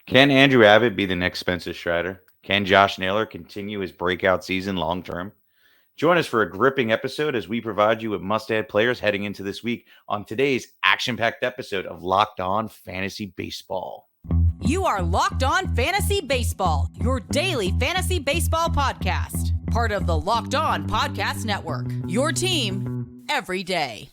Can Andrew Abbott be the next Spencer Strider? Can Josh Naylor continue his breakout season long term? Join us for a gripping episode as we provide you with must-add players heading into this week on today's action-packed episode of Locked On Fantasy Baseball. You are Locked On Fantasy Baseball, your daily fantasy baseball podcast. Part of the Locked On Podcast Network, your team every day.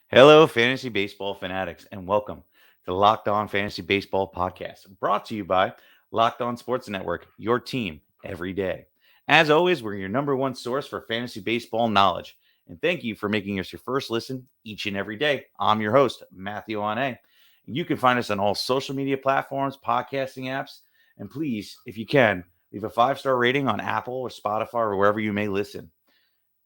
Hello, fantasy baseball fanatics, and welcome to the Locked On Fantasy Baseball podcast, brought to you by Locked On Sports Network, your team every day. As always, we're your number one source for fantasy baseball knowledge, and thank you for making us your first listen each and every day. I'm your host, Matthew Ane. You can find us on all social media platforms, podcasting apps, and please, if you can, leave a 5-star rating on Apple or Spotify or wherever you may listen.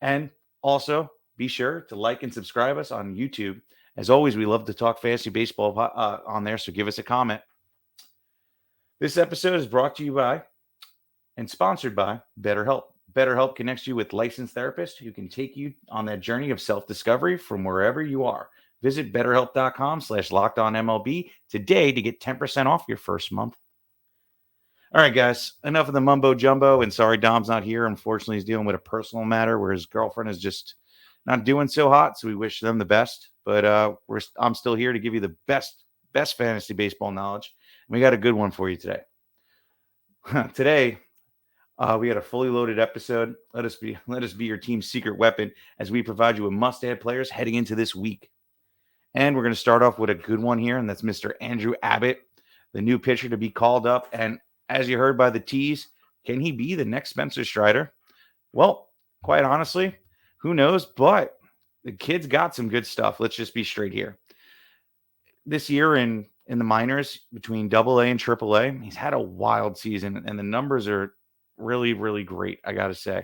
And also, be sure to like and subscribe us on YouTube. As always, we love to talk fantasy baseball on there, so give us a comment. This episode is brought to you by and sponsored by BetterHelp. BetterHelp connects you with licensed therapists who can take you on that journey of self-discovery from wherever you are. Visit BetterHelp.com/LockedOnMLB today to get 10% off your first month. All right, guys, enough of the mumbo jumbo. And sorry, Dom's not here. Unfortunately, he's dealing with a personal matter where his girlfriend is just not doing so hot. So we wish them the best. But I'm still here to give you the best fantasy baseball knowledge. And we got a good one for you today. Today, we had a fully loaded episode. Let us be your team's secret weapon as we provide you with must-add players heading into this week. And we're going to start off with a good one here, and that's Mr. Andrew Abbott, the new pitcher to be called up. And as you heard by the tease, can he be the next Spencer Strider? Well, quite honestly, who knows? But the kid's got some good stuff. Let's just be straight here. This year in the minors, between AA and AAA, he's had a wild season, and the numbers are really, really great, I got to say.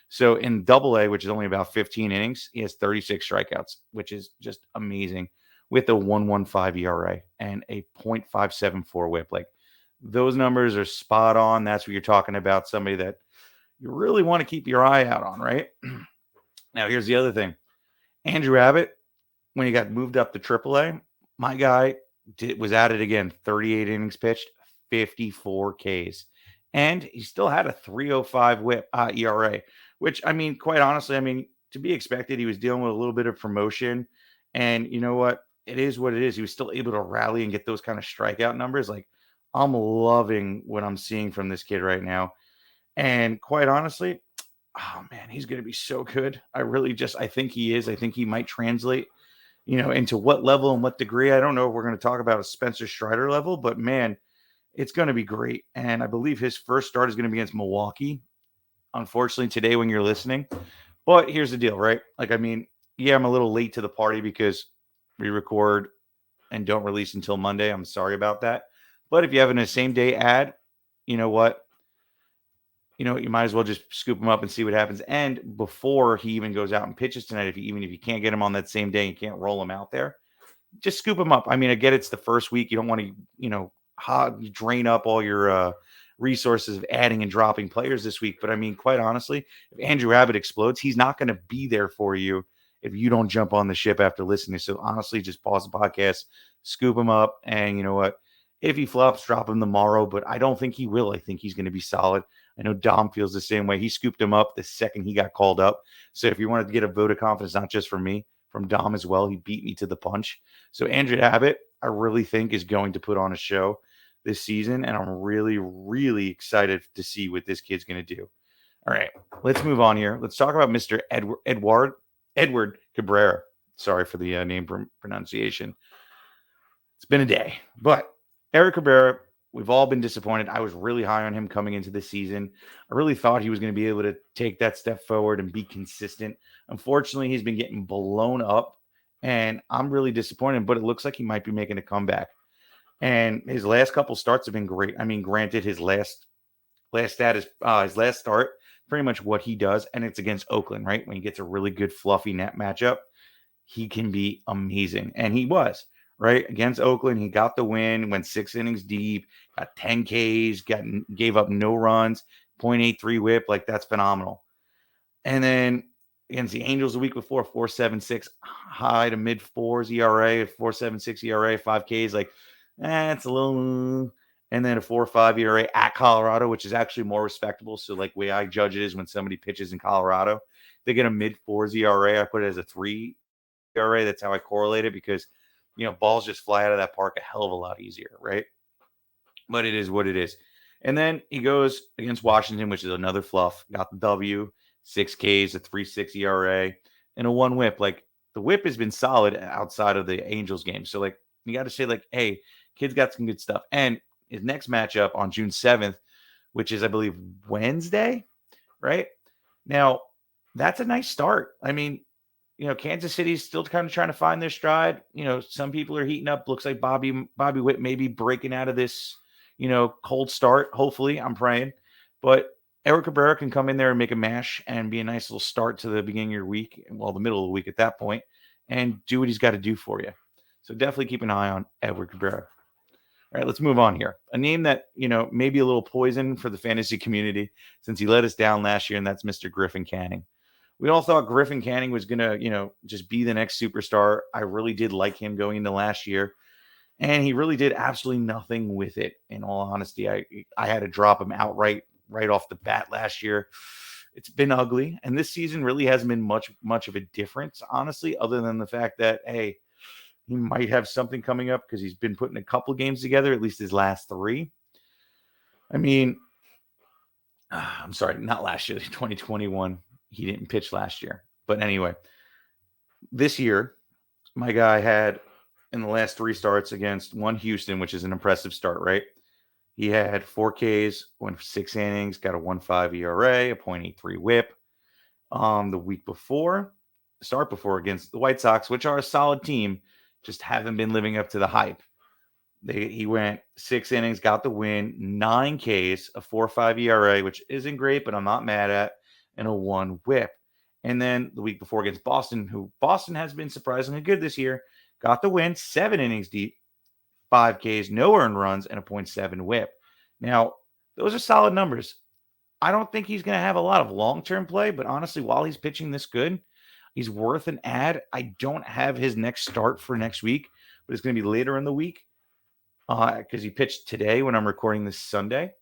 So in AA, which is only about 15 innings, he has 36 strikeouts, which is just amazing, with a 1.15 ERA and a .574 whip. Like, those numbers are spot on. That's what you're talking about, somebody that you really want to keep your eye out on, right? Now, here's the other thing. Andrew Abbott, when he got moved up to AAA, my guy was at it again. 38 innings pitched, 54 Ks. And he still had a 3.05 whip ERA, which, I mean, quite honestly, to be expected. He was dealing with a little bit of promotion. And you know what? It is what it is. He was still able to rally and get those kind of strikeout numbers. Like, I'm loving what I'm seeing from this kid right now. And quite honestly, oh man, he's going to be so good. I think he is. I think he might translate, into what level and what degree. I don't know if we're going to talk about a Spencer Strider level, but man, it's going to be great. And I believe his first start is going to be against Milwaukee, unfortunately, today when you're listening. But here's the deal, right? Yeah, I'm a little late to the party because we record and don't release until Monday. I'm sorry about that. But if you have a same day ad, you know what? You might as well just scoop him up and see what happens. And before he even goes out and pitches tonight, if you can't get him on that same day, you can't roll him out there, just scoop him up. I get it's the first week. You don't want to, drain up all your resources of adding and dropping players this week. But quite honestly, if Andrew Abbott explodes, he's not going to be there for you if you don't jump on the ship after listening. So honestly, just pause the podcast, scoop him up. And you know what? If he flops, drop him tomorrow, but I don't think he will. I think he's going to be solid. I know Dom feels the same way. He scooped him up the second he got called up. So if you wanted to get a vote of confidence, not just from me, from Dom as well, he beat me to the punch. So Andrew Abbott, I really think, is going to put on a show this season, and I'm really, really excited to see what this kid's going to do. All right, let's move on here. Let's talk about Mr. Edward Cabrera. Sorry for the name pronunciation. It's been a day, but Eric Cabrera, we've all been disappointed. I was really high on him coming into this season. I really thought he was going to be able to take that step forward and be consistent. Unfortunately, he's been getting blown up, and I'm really disappointed, but it looks like he might be making a comeback. And his last couple starts have been great. Granted, his last stat is his last start, pretty much what he does, and it's against Oakland, right? When he gets a really good fluffy net matchup. he can be amazing. And he was, right? Against Oakland, he got the win, went 6 innings deep, got 10 Ks, gave up no runs, 0.83 whip. Like, that's phenomenal. And then against the Angels the week before, 4.76 high to mid fours ERA, 4.76 ERA, 5 Ks. Like, it's a little. And then a 4.5 ERA at Colorado, which is actually more respectable. So, like, way I judge it is when somebody pitches in Colorado, they get a mid fours ERA. I put it as a 3 ERA. That's how I correlate it because, balls just fly out of that park a hell of a lot easier, right? But it is what it is. And then he goes against Washington, which is another fluff. Got the W, 6 Ks, a 3.6 ERA, and a 1 whip. Like, the whip has been solid outside of the Angels game. So, like, you got to say, like, hey, kid's got some good stuff. And his next matchup on June 7th, which is, I believe, Wednesday, right? Now, that's a nice start. I mean, Kansas City's still kind of trying to find their stride. Some people are heating up. Looks like Bobby Witt may be breaking out of this, cold start. Hopefully, I'm praying. But Eric Cabrera can come in there and make a mash and be a nice little start to the beginning of your week, well, the middle of the week at that point, and do what he's got to do for you. So definitely keep an eye on Edward Cabrera. All right, let's move on here. A name that, may be a little poison for the fantasy community since he let us down last year, and that's Mr. Griffin Canning. We all thought Griffin Canning was going to, just be the next superstar. I really did like him going into last year, and he really did absolutely nothing with it. In all honesty, I had to drop him outright right off the bat last year. It's been ugly, and this season really hasn't been much of a difference, honestly, other than the fact that, hey, he might have something coming up because he's been putting a couple games together, at least his last 3. I mean, I'm sorry, not last year, 2021. He didn't pitch last year. But anyway, this year, my guy had in the last 3 starts against one Houston, which is an impressive start, right? He had 4 Ks, went 6 innings, got a 1.5 ERA, a 0.83 whip. The week before, start before against the White Sox, which are a solid team, just haven't been living up to the hype. He went 6 innings, got the win, 9 Ks, a 4.5 ERA, which isn't great, but I'm not mad at, and a 1 whip. And then the week before against Boston, who Boston has been surprisingly good this year, got the win, 7 innings deep, 5 Ks, no earned runs, and a 0.7 whip. Now, those are solid numbers. I don't think he's going to have a lot of long-term play, but honestly, while he's pitching this good, he's worth an ad. I don't have his next start for next week, but it's going to be later in the week because he pitched today when I'm recording this Sunday.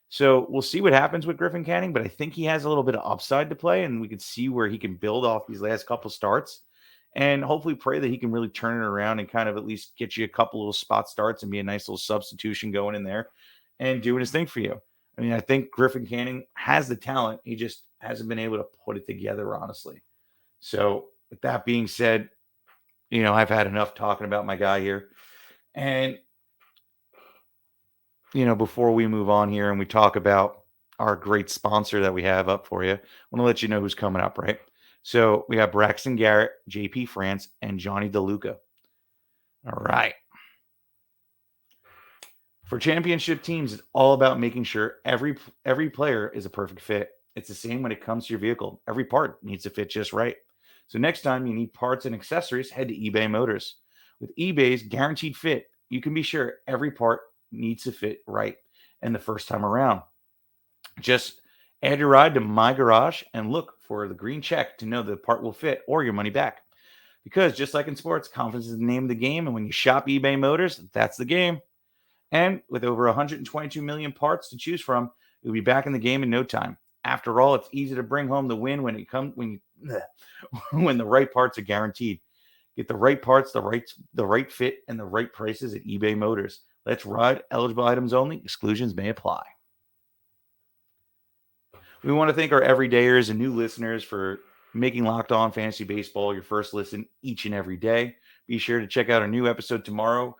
So we'll see what happens with Griffin Canning, but I think he has a little bit of upside to play, and we can see where he can build off these last couple starts and hopefully pray that he can really turn it around and kind of at least get you a couple little spot starts and be a nice little substitution going in there and doing his thing for you. I mean, I think Griffin Canning has the talent. He just hasn't been able to put it together, honestly. So with that being said, I've had enough talking about my guy here. And, before we move on here and we talk about our great sponsor that we have up for you, I want to let you know who's coming up, right? So we got Braxton Garrett, JP France, and Jonny DeLuca. All right. For championship teams, it's all about making sure every player is a perfect fit. It's the same when it comes to your vehicle. Every part needs to fit just right. So next time you need parts and accessories, head to eBay Motors. With eBay's guaranteed fit, you can be sure every part needs to fit right. And the first time around, just add your ride to My Garage and look for the green check to know the part will fit or your money back. Because just like in sports, confidence is the name of the game. And when you shop eBay Motors, that's the game. And with over 122 million parts to choose from, you'll be back in the game in no time. After all, it's easy to bring home the win when the right parts are guaranteed. Get the right parts, the right fit, and the right prices at eBay Motors. Let's ride. Eligible items only. Exclusions may apply. We want to thank our everydayers and new listeners for making Locked On Fantasy Baseball your first listen each and every day. Be sure to check out our new episode tomorrow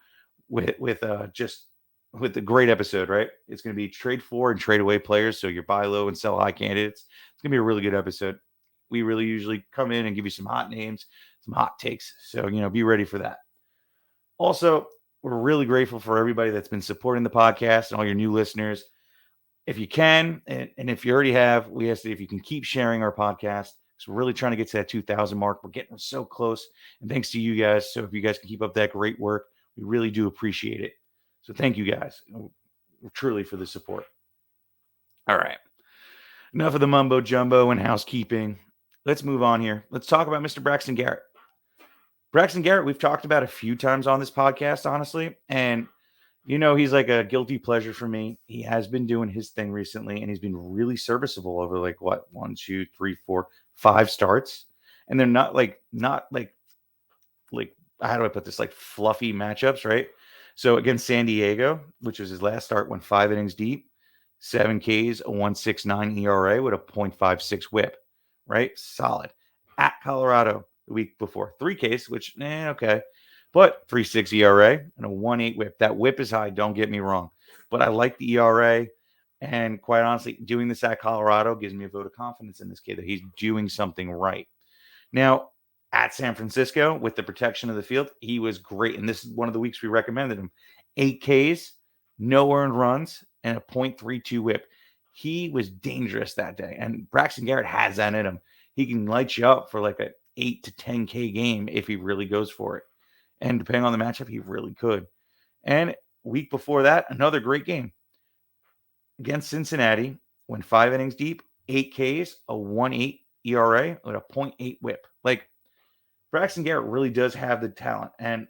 with the great episode, right? It's going to be trade for and trade away players. So your buy low and sell high candidates. It's going to be a really good episode. We really usually come in and give you some hot names, some hot takes. So, be ready for that. Also, we're really grateful for everybody that's been supporting the podcast and all your new listeners. If you can, and if you already have, we ask that if you can keep sharing our podcast, So we're really trying to get to that 2,000 mark. We're getting so close. And thanks to you guys. So if you guys can keep up that great work, we really do appreciate it. So thank you guys truly for the support. All right. Enough of the mumbo jumbo and housekeeping. Let's move on here. Let's talk about Mr. Braxton Garrett. Braxton Garrett, we've talked about a few times on this podcast, honestly. And, he's like a guilty pleasure for me. He has been doing his thing recently, and he's been really serviceable over 1, 2, 3, 4, 5 starts. And they're not like how do I put this? Like fluffy matchups, right? So against San Diego, which was his last start, went 5 innings deep, 7 Ks, a 1.69 ERA with a 0.56 whip, right? Solid. At Colorado the week before, 3 Ks, which, okay. But 3.6 ERA and a 1.8 whip. That whip is high, don't get me wrong. But I like the ERA. And quite honestly, doing this at Colorado gives me a vote of confidence in this kid that he's doing something right. Now, at San Francisco, with the protection of the field, he was great. And this is one of the weeks we recommended him. 8 Ks, no earned runs, and a 0.32 whip. He was dangerous that day. And Braxton Garrett has that in him. He can light you up for like a 8 to 10K game if he really goes for it. And depending on the matchup, he really could. And week before that, another great game against Cincinnati. Went 5 innings deep, 8 Ks, a 1.8 ERA with a 0.8 whip. Like, Braxton Garrett really does have the talent. And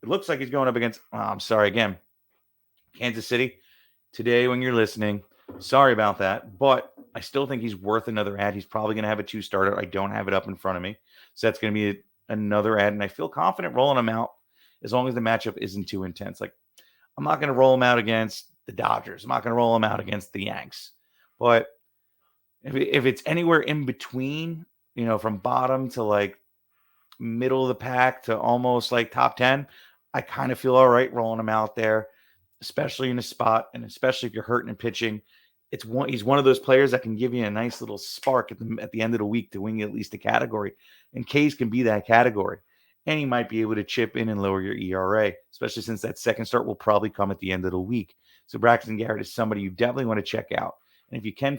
it looks like he's going up against, Kansas City. Today, when you're listening, sorry about that. But I still think he's worth another ad. He's probably going to have a 2-starter. I don't have it up in front of me. So that's going to be another ad. And I feel confident rolling him out as long as the matchup isn't too intense. Like, I'm not going to roll him out against the Dodgers. I'm not going to roll him out against the Yanks. But if it's anywhere in between, from bottom to like middle of the pack to almost like top 10, I kind of feel all right rolling him out there, especially in a spot, and especially if you're hurting and pitching. He's one of those players that can give you a nice little spark at the end of the week to win at least a category. And K's can be that category. And he might be able to chip in and lower your ERA, especially since that second start will probably come at the end of the week. So Braxton Garrett is somebody you definitely want to check out. And if you can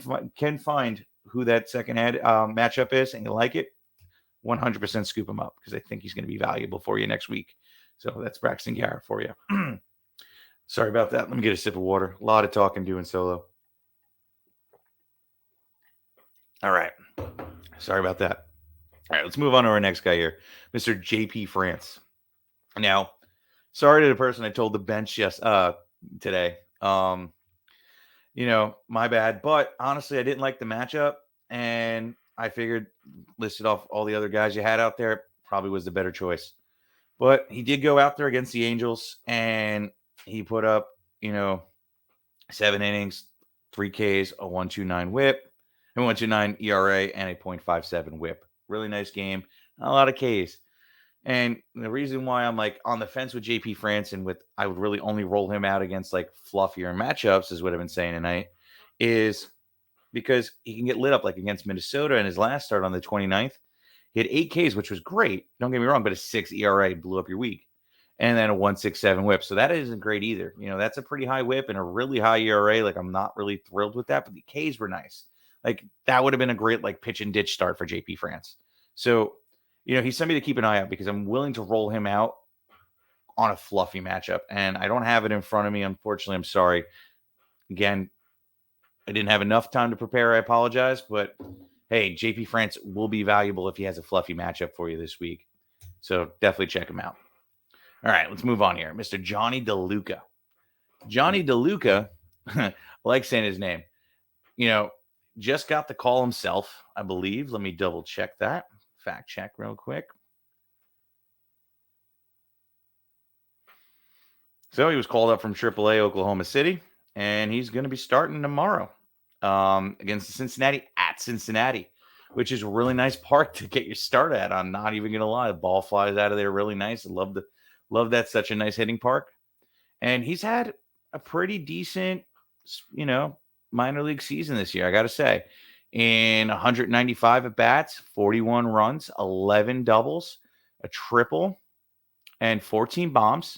find who that second matchup is and you like it, 100% scoop him up, because I think he's going to be valuable for you next week. So that's Braxton Garrett for you. Sorry about that. Let me get a sip of water. A lot of talking doing solo. All right. Sorry about that. All right, let's move on to our next guy here, Mr. JP France. Now, sorry to the person I told the bench today. My bad. But honestly, I didn't like the matchup, and I figured listed off all the other guys you had out there, probably was the better choice. But he did go out there against the Angels, and he put up, 7 innings, 3 Ks, a 1.29 whip, a 1.29 ERA, and a 0.57 whip. Really nice game. Not a lot of Ks. And the reason why I'm like on the fence with JP France and I would really only roll him out against like fluffier matchups, is what I've been saying tonight, is because he can get lit up like against Minnesota in his last start on the 29th. He had 8 Ks, which was great. Don't get me wrong, but a 6 ERA blew up your week. And then a 1.67 whip. So that isn't great either. That's a pretty high whip and a really high ERA. Like, I'm not really thrilled with that, but the Ks were nice. Like, that would have been a great like pitch and ditch start for JP France. So, he's somebody to keep an eye out, because I'm willing to roll him out on a fluffy matchup. And I don't have it in front of me. Unfortunately, I'm sorry. Again, I didn't have enough time to prepare. I apologize. But hey, JP France will be valuable if he has a fluffy matchup for you this week. So definitely check him out. All right, let's move on here. Mr. Jonny DeLuca. Jonny DeLuca, I like saying his name, just got the call himself, I believe. Let me double check that. Fact check real quick. So he was called up from AAA Oklahoma City, and he's going to be starting tomorrow against the Cincinnati at Cincinnati, which is a really nice park to get your start at. I'm not even going to lie. The ball flies out of there really nice. I love that. Such a nice hitting park. And he's had a pretty decent, minor league season this year, I got to say. In 195 at-bats, 41 runs, 11 doubles, a triple, and 14 bombs,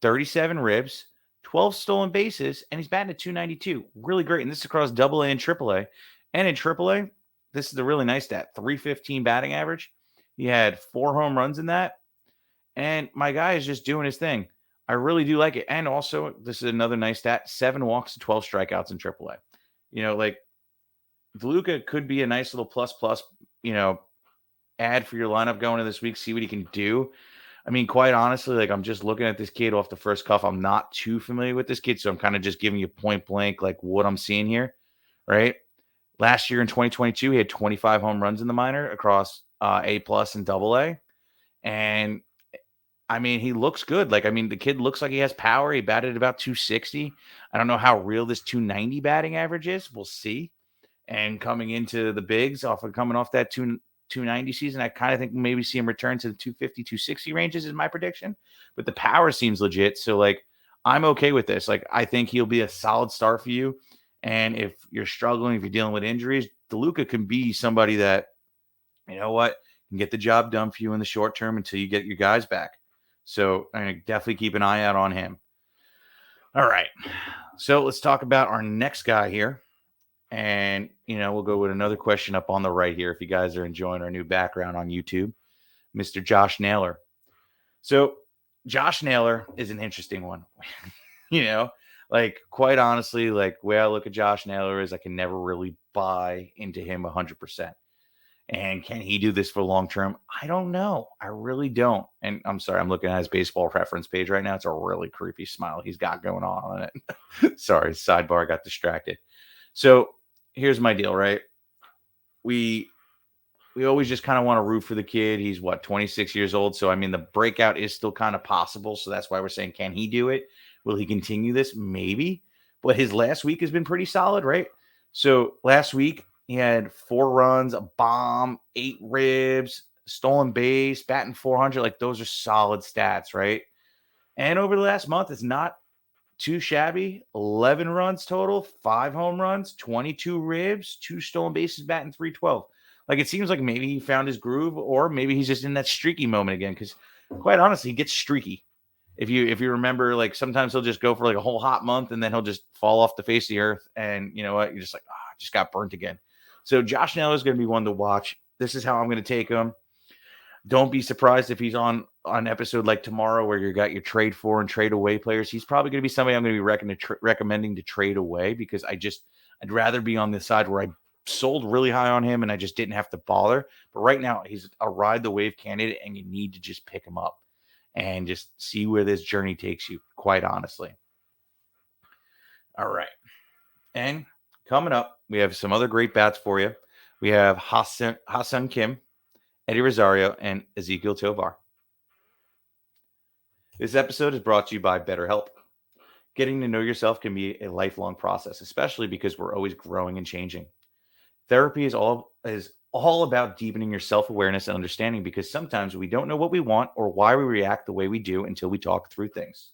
37 ribs, 12 stolen bases, and he's batting at 292. Really great. And this is across AA and AAA. And in AAA, this is the really nice stat, 315 batting average. He had 4 home runs in that. And my guy is just doing his thing. I really do like it. And also, this is another nice stat, 7 walks to 12 strikeouts in AAA. Like DeLuca could be a nice little plus, add for your lineup going into this week, see what he can do. I mean, quite honestly, like I'm just looking at this kid off the first cuff. I'm not too familiar with this kid, so I'm kind of just giving you point blank like what I'm seeing here, right? Last year in 2022, he had 25 home runs in the minor across A+ and AA. And I mean, he looks good. Like, I mean, the kid looks like he has power. He batted about 260. I don't know how real this 290 batting average is. We'll see. And coming into the bigs, coming off that 290 season, I kind of think maybe see him return to the 250, 260 ranges is my prediction. But the power seems legit. So, like, I'm okay with this. Like, I think he'll be a solid start for you. And if you're struggling, if you're dealing with injuries, DeLuca can be somebody that, you know what, can get the job done for you in the short term until you get your guys back. So I'm going to definitely keep an eye out on him. All right. So let's talk about our next guy here. And, we'll go with another question up on the right here if you guys are enjoying our new background on YouTube. Mr. Josh Naylor. So Josh Naylor is an interesting one. Like, quite honestly, like, the way I look at Josh Naylor is I can never really buy into him 100%. And can he do this for long term? I don't know. I really don't. And I'm sorry, I'm looking at his baseball reference page right now. It's a really creepy smile he's got going on it. Sorry, sidebar, got distracted. So here's my deal, right? We always just kind of want to root for the kid. He's 26 years old. So, I mean, the breakout is still kind of possible. So that's why we're saying, can he do it? Will he continue this? Maybe. But his last week has been pretty solid, right? So last week, he had 4 runs, a bomb, 8 ribs, stolen base, batting 400. Like, those are solid stats, right? And over the last month, it's not too shabby. 11 runs total, 5 home runs, 22 ribs, 2 stolen bases, batting 312. Like, it seems like maybe he found his groove, or maybe he's just in that streaky moment again. Because quite honestly, he gets streaky. If you remember, like, sometimes he'll just go for like a whole hot month and then he'll just fall off the face of the earth. And you know what? You're just like, I just got burnt again. So Josh Naylor is going to be one to watch. This is how I'm going to take him. Don't be surprised if he's on an episode like tomorrow where you got your trade for and trade away players. He's probably going to be somebody I'm going to be recommending to trade away because I'd rather be on the side where I sold really high on him and I just didn't have to bother. But right now, he's a ride the wave candidate and you need to just pick him up and just see where this journey takes you, quite honestly. All right. And coming up, we have some other great bats for you. We have Ha-Seong Kim, Eddie Rosario, and Ezequiel Tovar. This episode is brought to you by BetterHelp. Getting to know yourself can be a lifelong process, especially because we're always growing and changing. Therapy is all about deepening your self-awareness and understanding because sometimes we don't know what we want or why we react the way we do until we talk through things.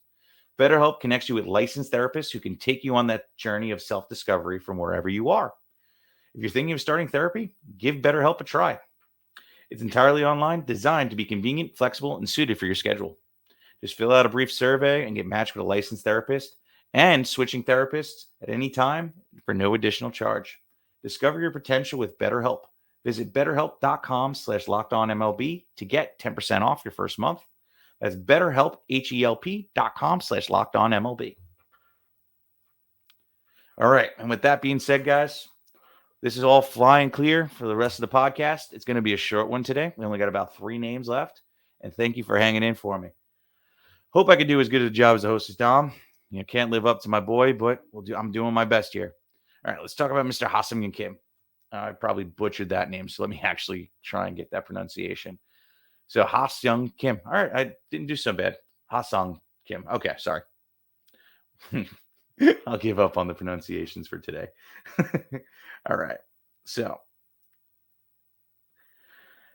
BetterHelp connects you with licensed therapists who can take you on that journey of self-discovery from wherever you are. If you're thinking of starting therapy, give BetterHelp a try. It's entirely online, designed to be convenient, flexible, and suited for your schedule. Just fill out a brief survey and get matched with a licensed therapist and switching therapists at any time for no additional charge. Discover your potential with BetterHelp. Visit BetterHelp.com/LockedOnMLB to get 10% off your first month. That's BetterHelp, HELP.com/LockedOnMLB. All right. And with that being said, guys, this is all flying clear for the rest of the podcast. It's going to be a short one today. We only got about 3 names left. And thank you for hanging in for me. Hope I can do as good a job as the host as Dom. Can't live up to my boy, but I'm doing my best here. All right, let's talk about Mr. Ha-Seong Kim. I probably butchered that name, so let me actually try and get that pronunciation. So Ha-Seong Kim. All right, I didn't do so bad. Ha-Seong Kim. Okay, sorry. I'll give up on the pronunciations for today. All right, so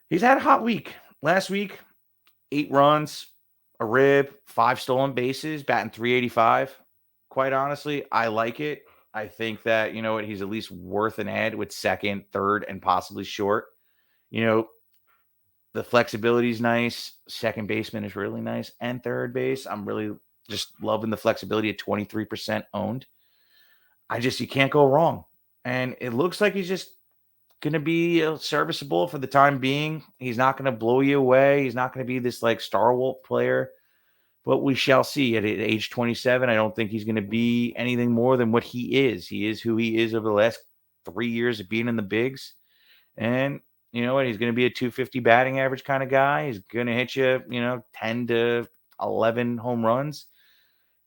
he's had a hot week. Last week, 8 runs, a rib, 5 stolen bases, batting 385. Quite honestly, I like it. I think that, he's at least worth an ad with second, third, and possibly short. The flexibility is nice. Second baseman is really nice. And third base, I'm really just loving the flexibility at 23% owned. You can't go wrong. And it looks like he's just going to be serviceable for the time being. He's not going to blow you away. He's not going to be this like stalwart player, but we shall see. At age 27, I don't think he's going to be anything more than what he is. He is who he is over the last 3 years of being in the bigs. And you know what? He's going to be a 250 batting average kind of guy. He's going to hit you, 10 to 11 home runs.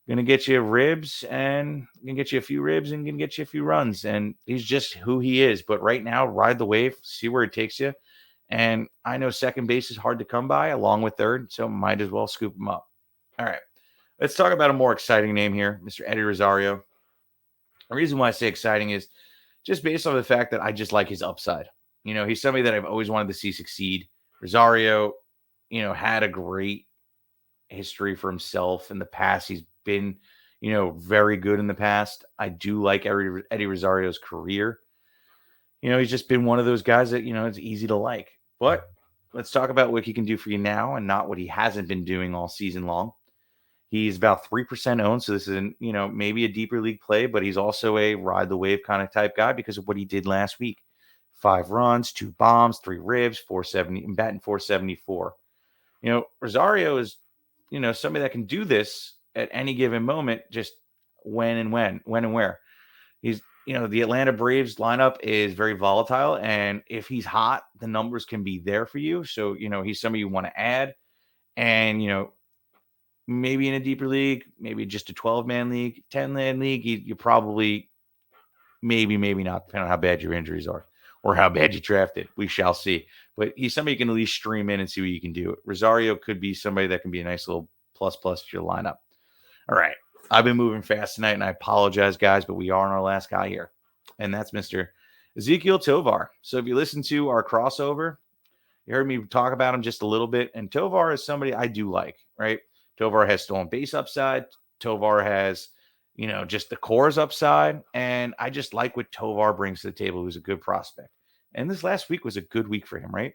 Going to get you ribs and going to get you a few ribs and going to get you a few runs. And he's just who he is. But right now, ride the wave, see where it takes you. And I know second base is hard to come by along with third, so might as well scoop him up. All right, let's talk about a more exciting name here, Mr. Eddie Rosario. The reason why I say exciting is just based on the fact that I just like his upside. He's somebody that I've always wanted to see succeed. Rosario, had a great history for himself in the past. He's been, very good in the past. I do like Eddie Rosario's career. He's just been one of those guys that, it's easy to like. But let's talk about what he can do for you now and not what he hasn't been doing all season long. He's about 3% owned. So this is, maybe a deeper league play, but he's also a ride the wave kind of type guy because of what he did last week. 5 runs, 2 bombs, 3 ribs, 470, and batting 474. Rosario is, somebody that can do this at any given moment, just when and where. He's, the Atlanta Braves lineup is very volatile. And if he's hot, the numbers can be there for you. So, he's somebody you want to add. And, maybe in a deeper league, maybe just a 12-man league, 10-man league, you probably, maybe not, depending on how bad your injuries are or how bad you drafted. We shall see. But he's somebody you can at least stream in and see what you can do. Rosario could be somebody that can be a nice little plus to your lineup. All right. I've been moving fast tonight, and I apologize, guys, but we are on our last guy here, and that's Mr. Ezequiel Tovar. So if you listen to our crossover, you heard me talk about him just a little bit, and Tovar is somebody I do like, right? Tovar has stolen base upside. Tovar has, just the cores upside, and I just like what Tovar brings to the table. Who's a good prospect, and this last week was a good week for him, right?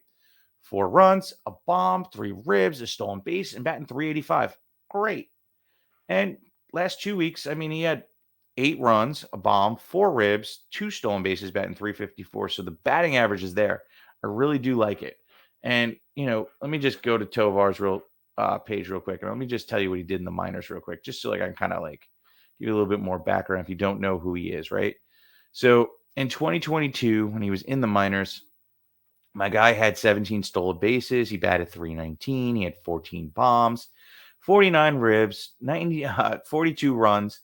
4 runs, a bomb, 3 ribs, a stolen base, and batting 385. Great. And last 2 weeks, he had 8 runs, a bomb, 4 ribs, 2 stolen bases, batting 354. So the batting average is there. I really do like it. And, let me just go to Tovar's page real quick. And let me just tell you what he did in the minors real quick, just so I can kind of give you a little bit more background if you don't know who he is, right? So in 2022, when he was in the minors, my guy had 17 stolen bases. He batted 319. He had 14 bombs, 49 ribs, 42 runs,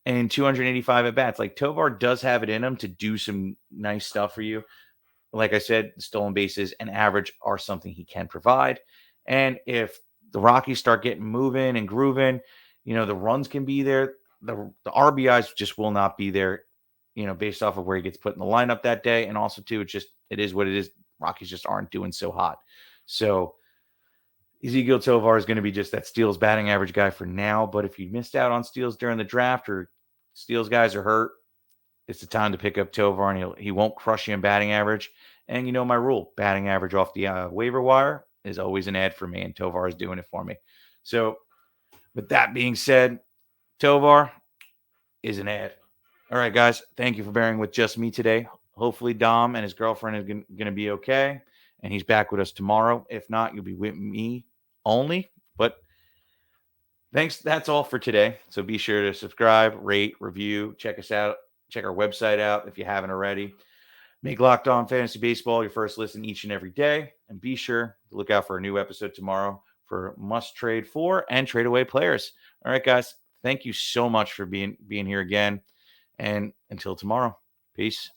and 285 at bats. Tovar does have it in him to do some nice stuff for you. Like I said, stolen bases and average are something he can provide. And if the Rockies start getting moving and grooving, the runs can be there. The RBIs just will not be there, based off of where he gets put in the lineup that day. And also, too, it is what it is. Rockies just aren't doing so hot. So Ezequiel Tovar is going to be just that steals batting average guy for now. But if you missed out on steals during the draft or steals guys are hurt, it's the time to pick up Tovar, and he won't crush you in batting average. And my rule, batting average off the waiver wire is always an ad for me, and Tovar is doing it for me. So with that being said, Tovar is an ad. All right, guys, thank you for bearing with just me today. Hopefully Dom and his girlfriend are going to be okay, and he's back with us tomorrow. If not, you'll be with me only. But thanks. That's all for today. So be sure to subscribe, rate, review, check us out. Check our website out if you haven't already. Make Locked On Fantasy Baseball your first listen each and every day. And be sure to look out for a new episode tomorrow for must trade for and trade away players. All right, guys. Thank you so much for being here again. And until tomorrow, peace.